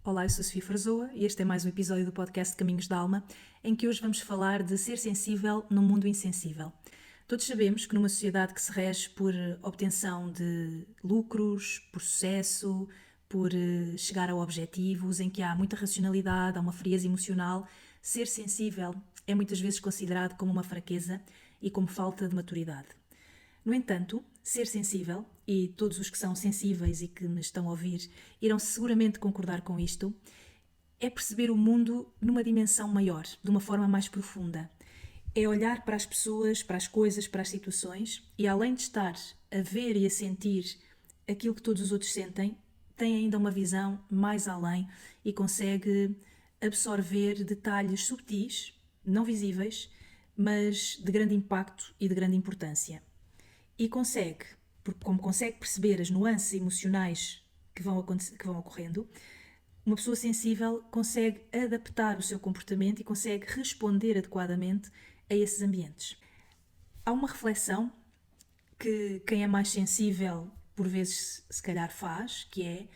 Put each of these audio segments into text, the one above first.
Olá, eu sou Sofia Farzoa e este é mais um episódio do podcast Caminhos da Alma, em que hoje vamos falar de ser sensível num mundo insensível. Todos sabemos que numa sociedade que se rege por obtenção de lucros, por sucesso, por chegar a objetivos, em que há muita racionalidade, há uma frieza emocional, ser sensível é muitas vezes considerado como uma fraqueza e como falta de maturidade. No entanto, ser sensível, e todos os que são sensíveis e que me estão a ouvir irão seguramente concordar com isto, é perceber o mundo numa dimensão maior, de uma forma mais profunda. É olhar para as pessoas, para as coisas, para as situações e, além de estar a ver e a sentir aquilo que todos os outros sentem, tem ainda uma visão mais além e consegue absorver detalhes subtis, não visíveis, mas de grande impacto e de grande importância. E consegue, porque como consegue perceber as nuances emocionais que vão ocorrendo, uma pessoa sensível consegue adaptar o seu comportamento e consegue responder adequadamente a esses ambientes. Há uma reflexão que quem é mais sensível por vezes se calhar faz, que é: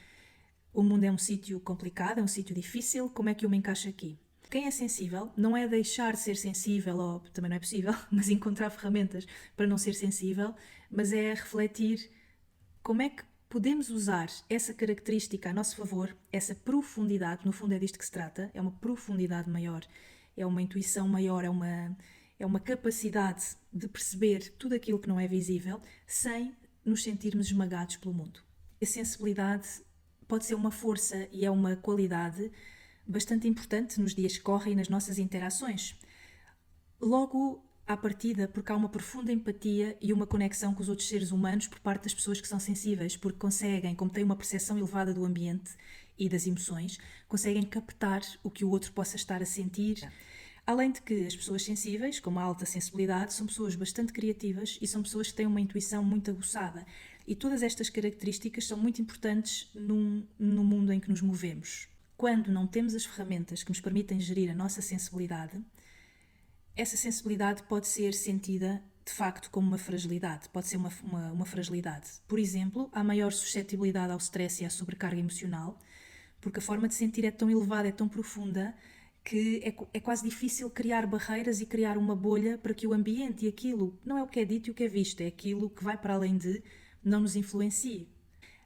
o mundo é um sítio complicado, é um sítio difícil, como é que eu me encaixo aqui? Quem é sensível não é deixar de ser sensível, ou também não é possível, mas encontrar ferramentas para não ser sensível, mas é refletir como é que podemos usar essa característica a nosso favor, essa profundidade, no fundo é disto que se trata, é uma profundidade maior, é uma intuição maior, é uma capacidade de perceber tudo aquilo que não é visível sem nos sentirmos esmagados pelo mundo. A sensibilidade pode ser uma força e é uma qualidade bastante importante nos dias que correm e nas nossas interações. Logo à partida, porque há uma profunda empatia e uma conexão com os outros seres humanos por parte das pessoas que são sensíveis, porque conseguem, como têm uma percepção elevada do ambiente e das emoções, conseguem captar o que o outro possa estar a sentir. Além de que as pessoas sensíveis, com uma alta sensibilidade, são pessoas bastante criativas e são pessoas que têm uma intuição muito aguçada. E todas estas características são muito importantes no mundo em que nos movemos. Quando não temos as ferramentas que nos permitem gerir a nossa sensibilidade, essa sensibilidade pode ser sentida de facto como uma fragilidade, pode ser uma fragilidade. Por exemplo, há maior suscetibilidade ao stress e à sobrecarga emocional, porque a forma de sentir é tão elevada, é tão profunda, que é quase difícil criar barreiras e criar uma bolha para que o ambiente e aquilo, não é o que é dito e o que é visto, é aquilo que vai para além de, não nos influencie.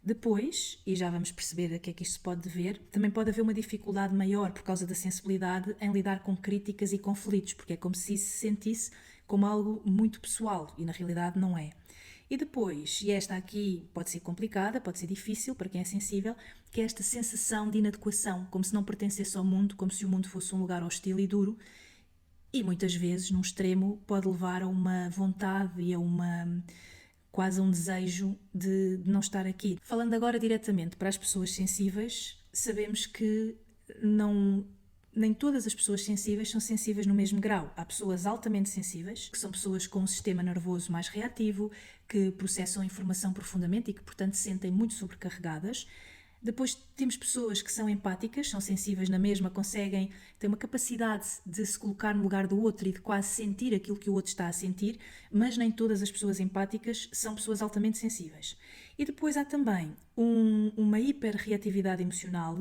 Depois, e já vamos perceber a que é que isto se pode dever, também pode haver uma dificuldade maior por causa da sensibilidade em lidar com críticas e conflitos, porque é como se se sentisse como algo muito pessoal e na realidade não é. E depois, e esta aqui pode ser complicada, pode ser difícil para quem é sensível, que é esta sensação de inadequação, como se não pertencesse ao mundo, como se o mundo fosse um lugar hostil e duro, e muitas vezes, num extremo, pode levar a uma vontade e a quase um desejo de não estar aqui. Falando agora diretamente para as pessoas sensíveis, sabemos que nem todas as pessoas sensíveis são sensíveis no mesmo grau. Há pessoas altamente sensíveis, que são pessoas com um sistema nervoso mais reativo, que processam a informação profundamente e que, portanto, se sentem muito sobrecarregadas. Depois temos pessoas que são empáticas, são sensíveis na mesma, têm uma capacidade de se colocar no lugar do outro e de quase sentir aquilo que o outro está a sentir, mas nem todas as pessoas empáticas são pessoas altamente sensíveis. E depois há também uma hiperreatividade emocional,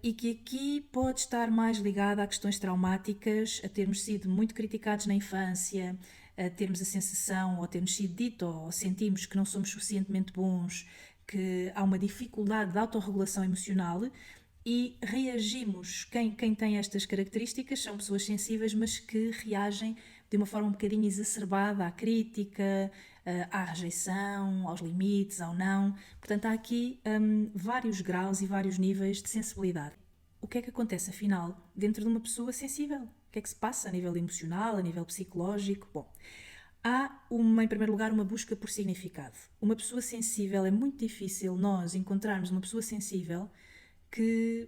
e que aqui pode estar mais ligada a questões traumáticas, a termos sido muito criticados na infância, a termos a sensação, ou termos sido dito, ou sentimos que não somos suficientemente bons, que há uma dificuldade de autorregulação emocional e reagimos. Quem tem estas características são pessoas sensíveis, mas que reagem de uma forma um bocadinho exacerbada à crítica, à rejeição, aos limites, ao não. Portanto, há aqui vários graus e vários níveis de sensibilidade. O que é que acontece, afinal, dentro de uma pessoa sensível? O que é que se passa a nível emocional, a nível psicológico? Bom, há, em primeiro lugar, uma busca por significado. Uma pessoa sensível, é muito difícil nós encontrarmos uma pessoa sensível que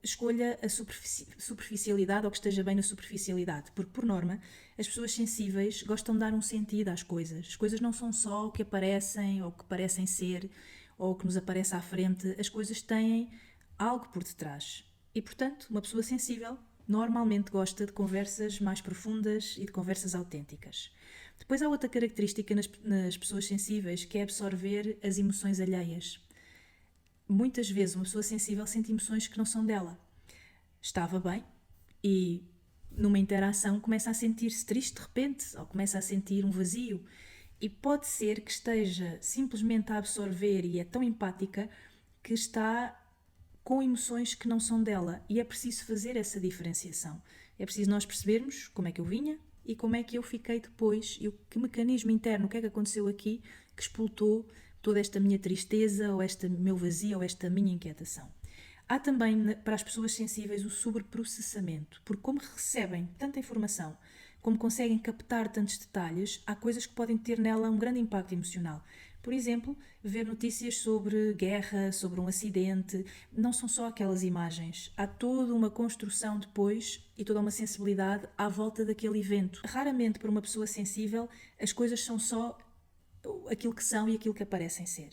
escolha a superficialidade ou que esteja bem na superficialidade, porque, por norma, as pessoas sensíveis gostam de dar um sentido às coisas. As coisas não são só o que aparecem ou o que parecem ser ou o que nos aparece à frente, as coisas têm algo por detrás. E, portanto, uma pessoa sensível normalmente gosta de conversas mais profundas e de conversas autênticas. Depois há outra característica nas pessoas sensíveis, que é absorver as emoções alheias. muitas vezes uma pessoa sensível sente emoções que não são dela. Estava bem e numa interação começa a sentir-se triste de repente, ou começa a sentir um vazio. E pode ser que esteja simplesmente a absorver e é tão empática que está com emoções que não são dela. E é preciso fazer essa diferenciação. É preciso nós percebermos como é que eu vinha e como é que eu fiquei depois e que mecanismo interno, o que é que aconteceu aqui que explotou toda esta minha tristeza ou este meu vazio ou esta minha inquietação. Há também para as pessoas sensíveis o sobreprocessamento, porque como recebem tanta informação, como conseguem captar tantos detalhes, há coisas que podem ter nela um grande impacto emocional. Por exemplo, ver notícias sobre guerra, sobre um acidente, não são só aquelas imagens. Há toda uma construção depois e toda uma sensibilidade à volta daquele evento. Raramente para uma pessoa sensível as coisas são só aquilo que são e aquilo que parecem ser.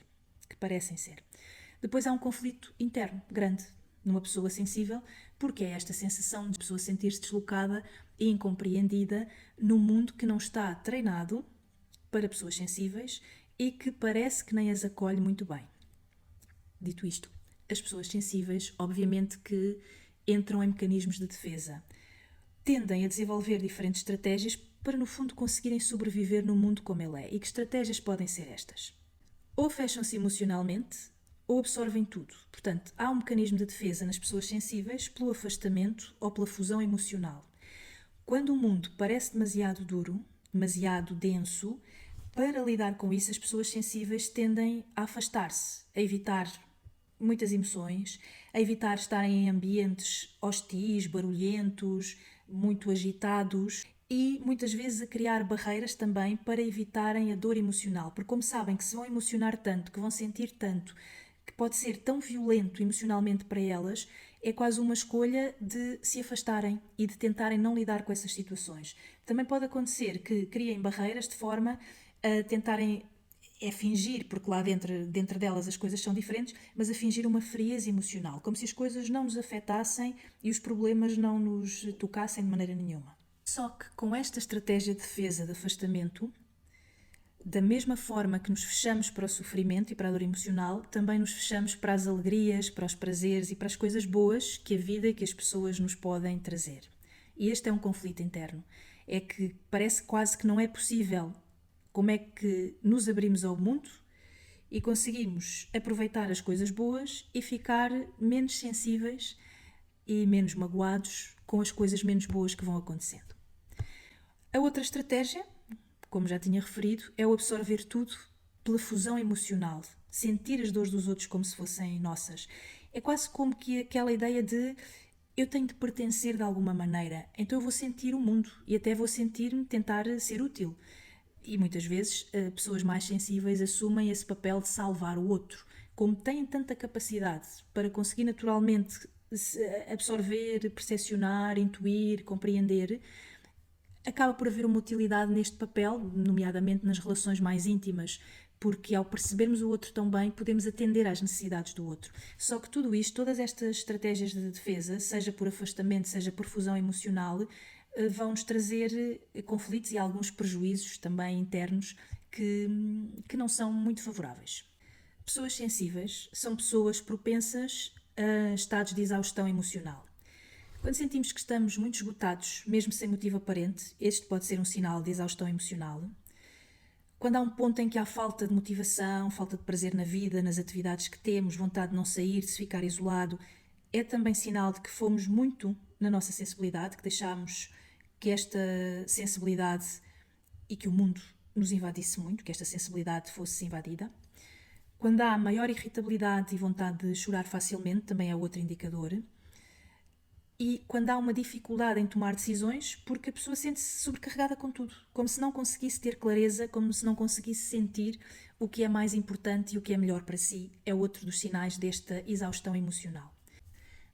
Depois há um conflito interno grande numa pessoa sensível, porque é esta sensação de pessoa sentir-se deslocada e incompreendida num mundo que não está treinado para pessoas sensíveis e que parece que nem as acolhe muito bem. Dito isto, as pessoas sensíveis, obviamente que entram em mecanismos de defesa. Tendem a desenvolver diferentes estratégias para, no fundo, conseguirem sobreviver no mundo como ele é. E que estratégias podem ser estas? Ou fecham-se emocionalmente, ou absorvem tudo. Portanto, há um mecanismo de defesa nas pessoas sensíveis pelo afastamento ou pela fusão emocional. Quando o mundo parece demasiado duro, demasiado denso, para lidar com isso, as pessoas sensíveis tendem a afastar-se, a evitar muitas emoções, a evitar estarem em ambientes hostis, barulhentos, muito agitados e muitas vezes a criar barreiras também para evitarem a dor emocional, porque como sabem que se vão emocionar tanto, que vão sentir tanto, que pode ser tão violento emocionalmente para elas, é quase uma escolha de se afastarem e de tentarem não lidar com essas situações. Também pode acontecer que criem barreiras de forma a tentarem fingir, porque lá dentro delas as coisas são diferentes, mas a fingir uma frieza emocional, como se as coisas não nos afetassem e os problemas não nos tocassem de maneira nenhuma. Só que com esta estratégia de defesa de afastamento, da mesma forma que nos fechamos para o sofrimento e para a dor emocional, também nos fechamos para as alegrias, para os prazeres e para as coisas boas que a vida e que as pessoas nos podem trazer. E este é um conflito interno. É que parece quase que não é possível como é que nos abrimos ao mundo e conseguimos aproveitar as coisas boas e ficar menos sensíveis e menos magoados com as coisas menos boas que vão acontecendo. A outra estratégia, como já tinha referido, é o absorver tudo pela fusão emocional, sentir as dores dos outros como se fossem nossas. É quase como que aquela ideia de eu tenho de pertencer de alguma maneira, então eu vou sentir o mundo e até vou sentir-me tentar ser útil. E muitas vezes pessoas mais sensíveis assumem esse papel de salvar o outro. Como têm tanta capacidade para conseguir naturalmente absorver, percepcionar, intuir, compreender, acaba por haver uma utilidade neste papel, nomeadamente nas relações mais íntimas, porque ao percebermos o outro tão bem, podemos atender às necessidades do outro. Só que tudo isto, todas estas estratégias de defesa, seja por afastamento, seja por fusão emocional, vão-nos trazer conflitos e alguns prejuízos também internos que não são muito favoráveis. Pessoas sensíveis são pessoas propensas a estados de exaustão emocional. Quando sentimos que estamos muito esgotados, mesmo sem motivo aparente, este pode ser um sinal de exaustão emocional. Quando há um ponto em que há falta de motivação, falta de prazer na vida, nas atividades que temos, vontade de não sair, de se ficar isolado, é também sinal de que fomos muito na nossa sensibilidade, que deixámos que esta sensibilidade e que o mundo nos invadisse muito, que esta sensibilidade fosse invadida. Quando há maior irritabilidade e vontade de chorar facilmente, também é outro indicador. E quando há uma dificuldade em tomar decisões, porque a pessoa sente-se sobrecarregada com tudo, como se não conseguisse ter clareza, como se não conseguisse sentir o que é mais importante e o que é melhor para si, é outro dos sinais desta exaustão emocional.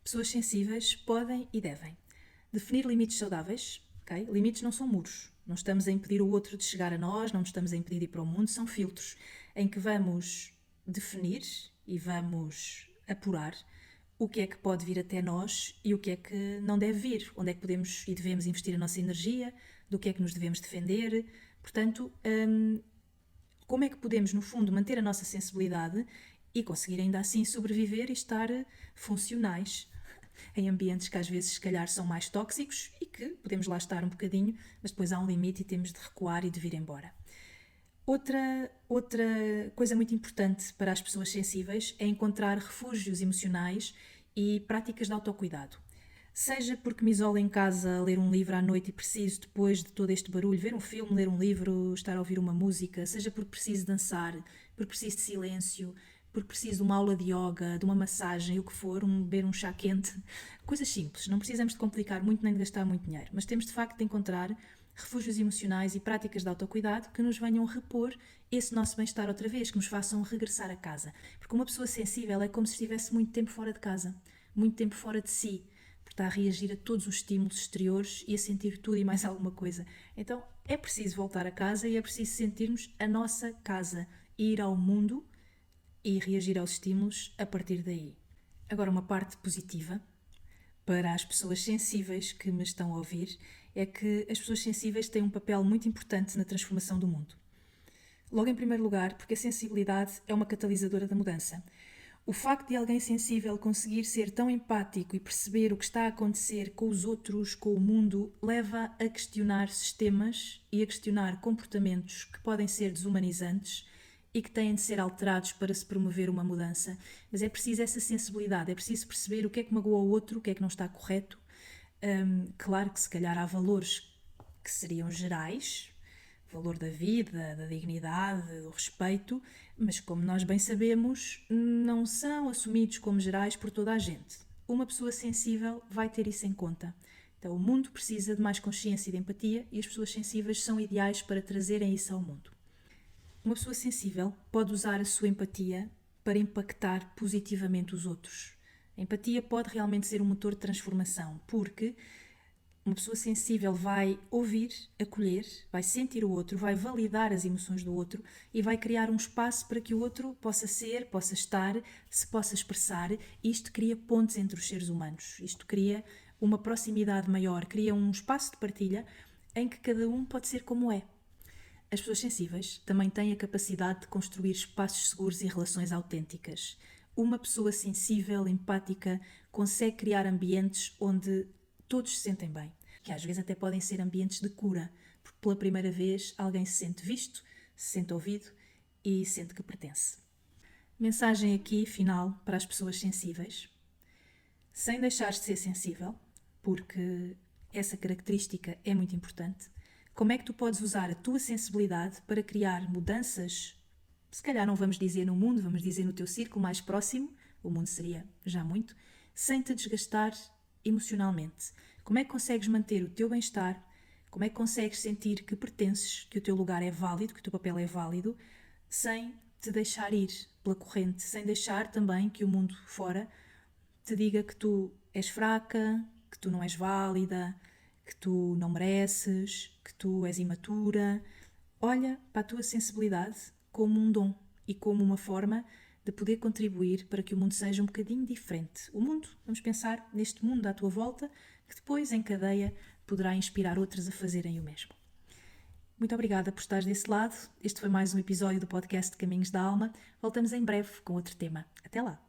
Pessoas sensíveis podem e devem definir limites saudáveis, okay? Limites não são muros, não estamos a impedir o outro de chegar a nós, não nos estamos a impedir de ir para o mundo, são filtros em que vamos definir e vamos apurar o que é que pode vir até nós e o que é que não deve vir, onde é que podemos e devemos investir a nossa energia, do que é que nos devemos defender. Portanto, como é que podemos, no fundo, manter a nossa sensibilidade e conseguir ainda assim sobreviver e estar funcionais em ambientes que às vezes se calhar são mais tóxicos e que podemos lá estar um bocadinho, mas depois há um limite e temos de recuar e de vir embora. Outra coisa muito importante para as pessoas sensíveis é encontrar refúgios emocionais e práticas de autocuidado. Seja porque me isolo em casa a ler um livro à noite e preciso, depois de todo este barulho, ver um filme, ler um livro, estar a ouvir uma música, seja porque preciso dançar, porque preciso de silêncio, porque preciso de uma aula de yoga, de uma massagem, o que for, beber um chá quente. Coisas simples, não precisamos de complicar muito nem de gastar muito dinheiro, mas temos de facto de encontrar refúgios emocionais e práticas de autocuidado que nos venham repor esse nosso bem-estar outra vez, que nos façam regressar a casa. Porque uma pessoa sensível é como se estivesse muito tempo fora de casa, muito tempo fora de si, porque está a reagir a todos os estímulos exteriores e a sentir tudo e mais alguma coisa. Então é preciso voltar a casa e é preciso sentirmos a nossa casa, ir ao mundo e reagir aos estímulos a partir daí. Agora, uma parte positiva para as pessoas sensíveis que me estão a ouvir é que as pessoas sensíveis têm um papel muito importante na transformação do mundo. Logo em primeiro lugar, porque a sensibilidade é uma catalisadora da mudança. O facto de alguém sensível conseguir ser tão empático e perceber o que está a acontecer com os outros, com o mundo, leva a questionar sistemas e a questionar comportamentos que podem ser desumanizantes e que têm de ser alterados para se promover uma mudança. Mas é preciso essa sensibilidade, é preciso perceber o que é que magoa o outro, o que é que não está correto. Claro que se calhar há valores que seriam gerais, o valor da vida, da dignidade, do respeito, mas como nós bem sabemos, não são assumidos como gerais por toda a gente. Uma pessoa sensível vai ter isso em conta. Então o mundo precisa de mais consciência e de empatia e as pessoas sensíveis são ideais para trazerem isso ao mundo. Uma pessoa sensível pode usar a sua empatia para impactar positivamente os outros. A empatia pode realmente ser um motor de transformação, porque uma pessoa sensível vai ouvir, acolher, vai sentir o outro, vai validar as emoções do outro e vai criar um espaço para que o outro possa ser, possa estar, se possa expressar. Isto cria pontes entre os seres humanos, isto cria uma proximidade maior, cria um espaço de partilha em que cada um pode ser como é. As pessoas sensíveis também têm a capacidade de construir espaços seguros e relações autênticas. Uma pessoa sensível, empática, consegue criar ambientes onde todos se sentem bem, que às vezes até podem ser ambientes de cura, porque pela primeira vez alguém se sente visto, se sente ouvido e sente que pertence. Mensagem aqui final para as pessoas sensíveis. Sem deixar de ser sensível, porque essa característica é muito importante, como é que tu podes usar a tua sensibilidade para criar mudanças, se calhar não vamos dizer no mundo, vamos dizer no teu círculo mais próximo, o mundo seria já muito, sem te desgastar emocionalmente. Como é que consegues manter o teu bem-estar? Como é que consegues sentir que pertences, que o teu lugar é válido, que o teu papel é válido, sem te deixar ir pela corrente, sem deixar também que o mundo fora te diga que tu és fraca, que tu não és válida, que tu não mereces, que tu és imatura. Olha para a tua sensibilidade como um dom e como uma forma de poder contribuir para que o mundo seja um bocadinho diferente. O mundo, vamos pensar neste mundo à tua volta, que depois, em cadeia, poderá inspirar outros a fazerem o mesmo. Muito obrigada por estares desse lado. Este foi mais um episódio do podcast Caminhos da Alma. Voltamos em breve com outro tema. Até lá!